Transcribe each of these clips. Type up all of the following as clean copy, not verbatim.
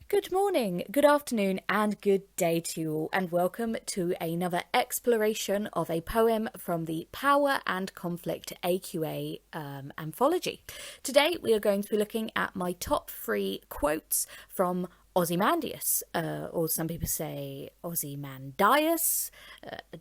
Good morning, good afternoon, and good day to you all, and welcome to another exploration of a poem from the Power and Conflict AQA anthology. Today we are going to be looking at my top 3 quotes from Ozymandias, or some people say Ozymandias,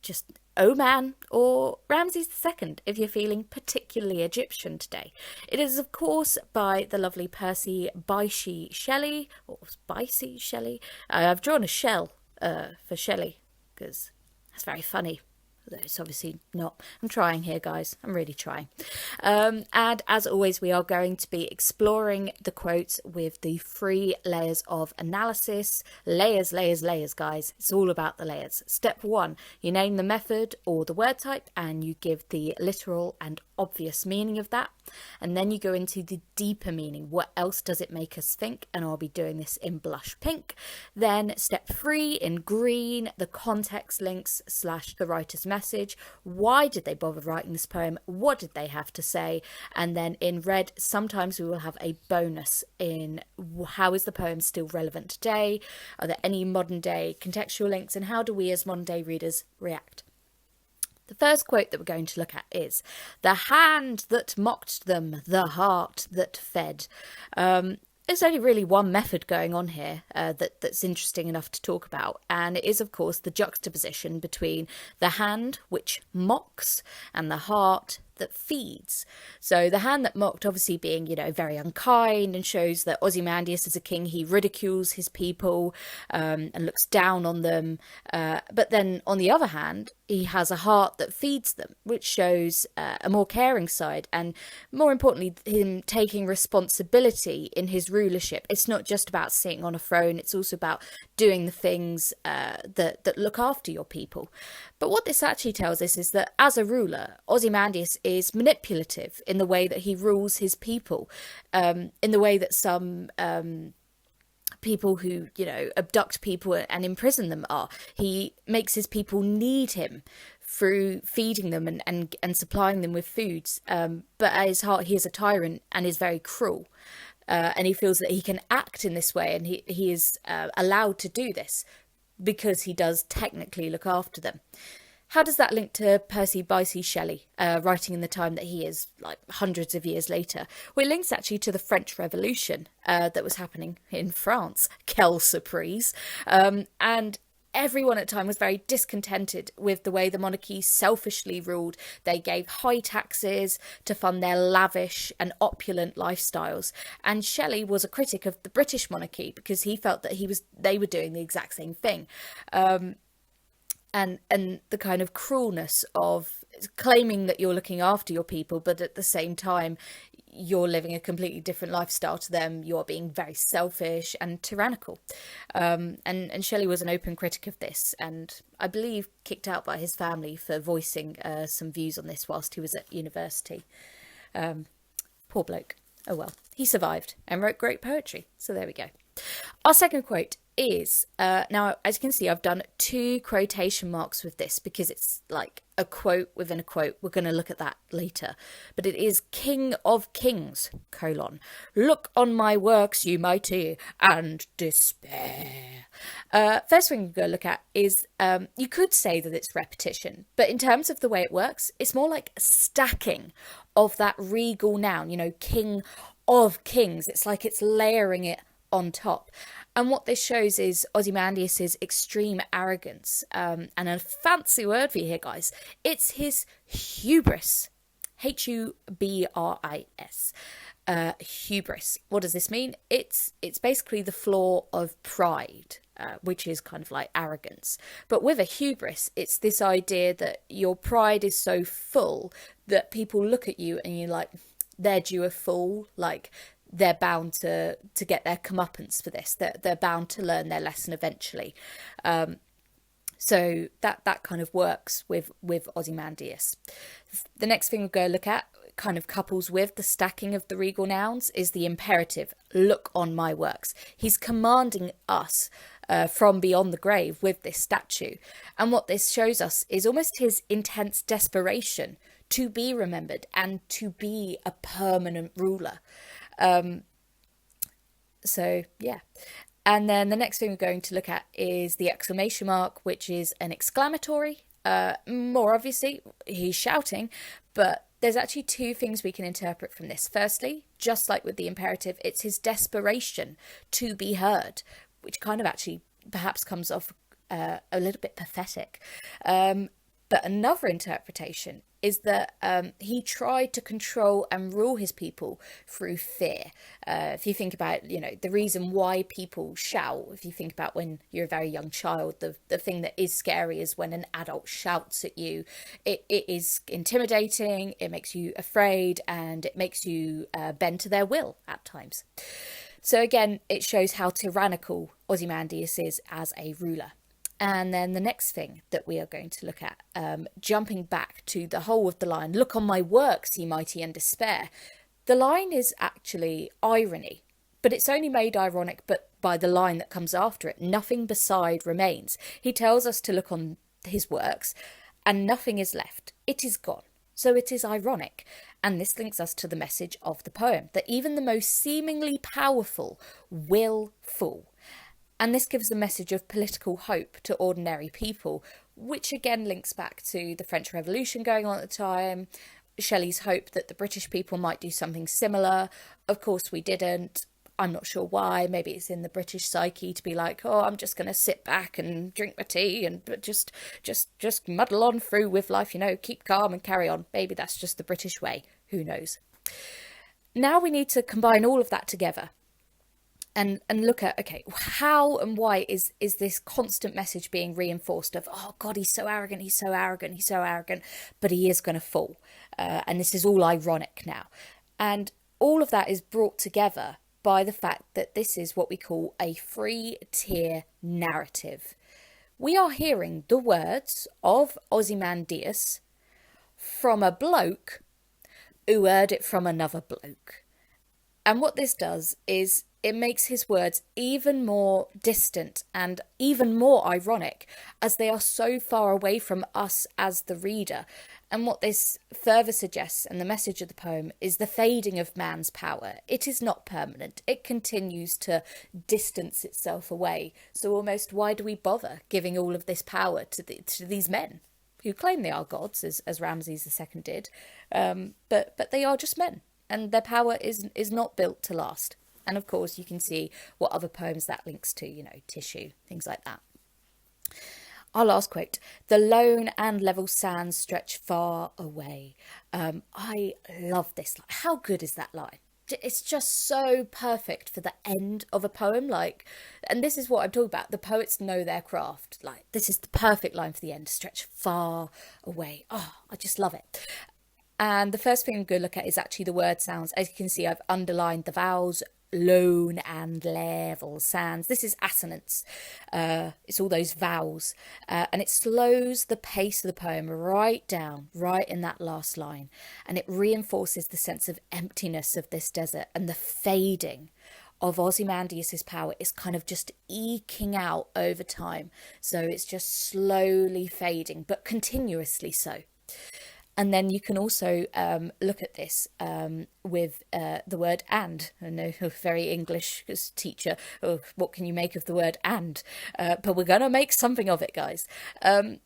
just Oman, or Ramses II if you're feeling particularly Egyptian today. It is, of course, by the lovely Percy Bysshe Shelley, or Bysshe Shelley. I've drawn a shell for Shelley because that's very funny. Although it's obviously not. I'm trying here, guys. I'm really trying. And as always, we are going to be exploring the quotes with the 3 layers of analysis. Layers, guys. It's all about the layers. Step 1, you name the method or the word type and you give the literal and obvious meaning of that. And then you go into the deeper meaning. What else does it make us think? And I'll be doing this in blush pink. Then step 3 in green, the context links / the writer's message. Why did they bother writing this poem? What did they have to say? And then in red, sometimes we will have a bonus in how is the poem still relevant today? Are there any modern day contextual links? And how do we as modern day readers react? The first quote that we're going to look at is, "The hand that mocked them, the heart that fed." There's only really one method going on here that's interesting enough to talk about, and it is, of course, the juxtaposition between the hand, which mocks, and the heart that feeds. So the hand that mocked obviously being, very unkind, and shows that Ozymandias as a king, he ridicules his people and looks down on them. But then on the other hand, he has a heart that feeds them, which shows a more caring side, and more importantly, him taking responsibility in his rulership. It's not just about sitting on a throne, it's also about doing the things that look after your people. But what this actually tells us is that as a ruler, Ozymandias is manipulative in the way that he rules his people, in the way that some people who, abduct people and imprison them are. He makes his people need him through feeding them and supplying them with foods. But at his heart, he is a tyrant and is very cruel. And he feels that he can act in this way, and he is allowed to do this because he does technically look after them. How does that link to Percy Bysshe Shelley, writing in the time that he is, like hundreds of years later? Well, it links actually to the French Revolution that was happening in France. Quelle surprise. And everyone at the time was very discontented with the way the monarchy selfishly ruled. They gave high taxes to fund their lavish and opulent lifestyles. And Shelley was a critic of the British monarchy because he felt that they were doing the exact same thing. And the kind of cruelness of claiming that you're looking after your people, but at the same time, you're living a completely different lifestyle to them. You're being very selfish and tyrannical. And Shelley was an open critic of this, and I believe kicked out by his family for voicing some views on this whilst he was at university. Poor bloke. Oh well, he survived and wrote great poetry. So there we go. Our second quote is, now as you can see, I've done 2 quotation marks with this because it's like a quote within a quote. We're going to look at that later. But it is "King of Kings, : look on my works, you mighty, and despair." First thing we're going to look at is, you could say that it's repetition, but in terms of the way it works, it's more like stacking of that regal noun, King of Kings. It's like it's layering it on top. And what this shows is Ozymandias' extreme arrogance, and a fancy word for you here, guys. It's his hubris. Hubris. Hubris. What does this mean? It's basically the flaw of pride, which is kind of like arrogance. But with a hubris, it's this idea that your pride is so full that people look at you and you're like, they're due a fool, like they're bound to get their comeuppance for this. They're bound to learn their lesson eventually. So that kind of works with Ozymandias. The next thing we're going to look at, kind of couples with the stacking of the regal nouns, is the imperative, look on my works. He's commanding us from beyond the grave with this statue. And what this shows us is almost his intense desperation to be remembered and to be a permanent ruler. So yeah. And then the next thing we're going to look at is the exclamation mark, which is an exclamatory. More obviously, he's shouting, but there's actually two things we can interpret from this. Firstly, just like with the imperative, it's his desperation to be heard, which kind of actually perhaps comes off a little bit pathetic. But another interpretation is that he tried to control and rule his people through fear. If you think about, the reason why people shout, if you think about when you're a very young child, the thing that is scary is when an adult shouts at you. It is intimidating, it makes you afraid, and it makes you bend to their will at times. So again, it shows how tyrannical Ozymandias is as a ruler. And then the next thing that we are going to look at, jumping back to the whole of the line, "Look on my works, ye mighty, and despair." The line is actually irony, but it's only made ironic but by the line that comes after it. "Nothing beside remains." He tells us to look on his works and nothing is left. It is gone. So it is ironic. And this links us to the message of the poem, that even the most seemingly powerful will fall. And this gives a message of political hope to ordinary people, which again links back to the French Revolution going on at the time, Shelley's hope that the British people might do something similar. Of course, we didn't. I'm not sure why. Maybe it's in the British psyche to be like, oh, I'm just going to sit back and drink my tea and just muddle on through with life, keep calm and carry on. Maybe that's just the British way. Who knows? Now we need to combine all of that together. And look at, okay, how and why is this constant message being reinforced of, oh God, he's so arrogant, he's so arrogant, he's so arrogant, but he is going to fall. And this is all ironic now. And all of that is brought together by the fact that this is what we call a three-tier narrative. We are hearing the words of Ozymandias from a bloke who heard it from another bloke. And what this does is it makes his words even more distant and even more ironic, as they are so far away from us as the reader. And what this further suggests, and the message of the poem, is the fading of man's power. It is not permanent. It continues to distance itself away. So almost, why do we bother giving all of this power to these men who claim they are gods, as Ramses II did? But they are just men, and their power is not built to last. And of course, you can see what other poems that links to, tissue, things like that. Our last quote: "The lone and level sands stretch far away." I love this. How good is that line? It's just so perfect for the end of a poem. And this is what I'm talking about. The poets know their craft. This is the perfect line for the end. "Stretch far away." Oh, I just love it. And the first thing I'm going to look at is actually the word sounds. As you can see, I've underlined the vowels. Lone and level sands. This is assonance. It's all those vowels. And it slows the pace of the poem right down, right in that last line. And it reinforces the sense of emptiness of this desert, and the fading of Ozymandias' power is kind of just eking out over time. So it's just slowly fading, but continuously so. And then you can also look at this with the word "and." I know, very English teacher, what can you make of the word "and"? But we're going to make something of it, guys. I'm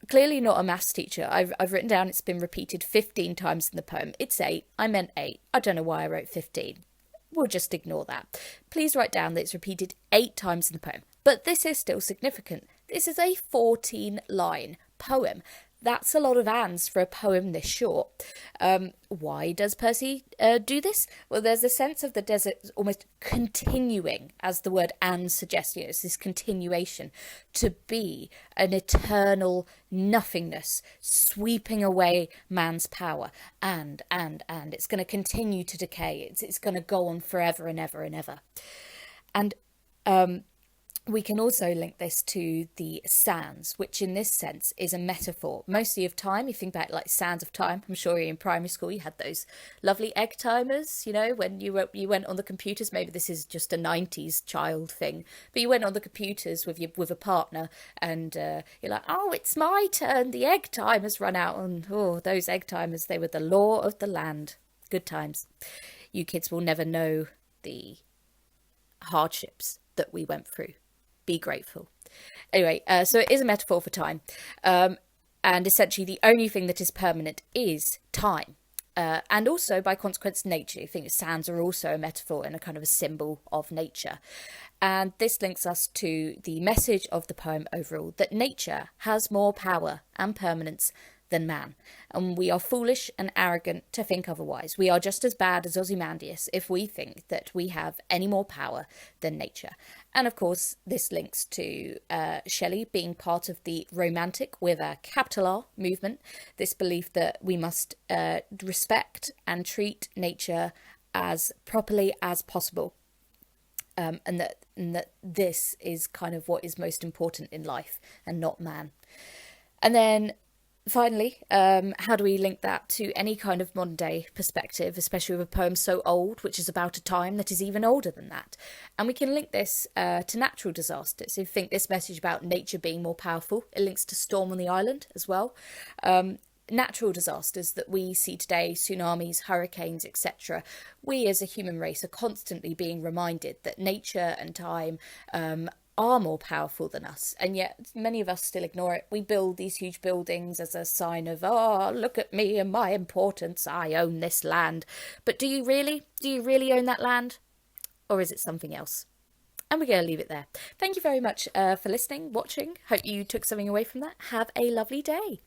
clearly not a maths teacher. I've written down it's been repeated 15 times in the poem. It's 8. I meant 8. I don't know why I wrote 15. We'll just ignore that. Please write down that it's repeated 8 times in the poem. But this is still significant. This is a 14-line poem. That's a lot of ands for a poem this short. Why does Percy do this? Well, there's a sense of the desert almost continuing, as the word "and" suggests. It's this continuation, to be an eternal nothingness, sweeping away man's power. And. It's going to continue to decay. It's going to go on forever and ever and ever. And we can also link this to the sands, which in this sense is a metaphor, mostly of time. You think about it like sands of time. I'm sure in primary school you had those lovely egg timers, when you went on the computers. Maybe this is just a 90s child thing, but you went on the computers with a partner, and you're like, oh, it's my turn. The egg timer's run out. And those egg timers, they were the law of the land. Good times. You kids will never know the hardships that we went through. Be grateful. Anyway, so it is a metaphor for time. And essentially the only thing that is permanent is time. And also, by consequence, nature. I think sands are also a metaphor and a kind of a symbol of nature. And this links us to the message of the poem overall, that nature has more power and permanence than man. And we are foolish and arrogant to think otherwise. We are just as bad as Ozymandias if we think that we have any more power than nature. And of course, this links to Shelley being part of the romantic with a capital R movement, this belief that we must respect and treat nature as properly as possible. And that this is kind of what is most important in life and not man. And then finally, how do we link that to any kind of modern day perspective, especially with a poem so old, which is about a time that is even older than that? And we can link this to natural disasters. If you think this message about nature being more powerful, it links to Storm on the Island as well. Natural disasters that we see today, tsunamis, hurricanes, etc. We as a human race are constantly being reminded that nature and time are more powerful than us, and yet many of us still ignore it. We build these huge buildings as a sign of, oh, look at me and my importance, I own this land. But do you really own that land, or is it something else? And we're going to leave it there. Thank you very much for listening, watching. Hope you took something away from that. Have a lovely day.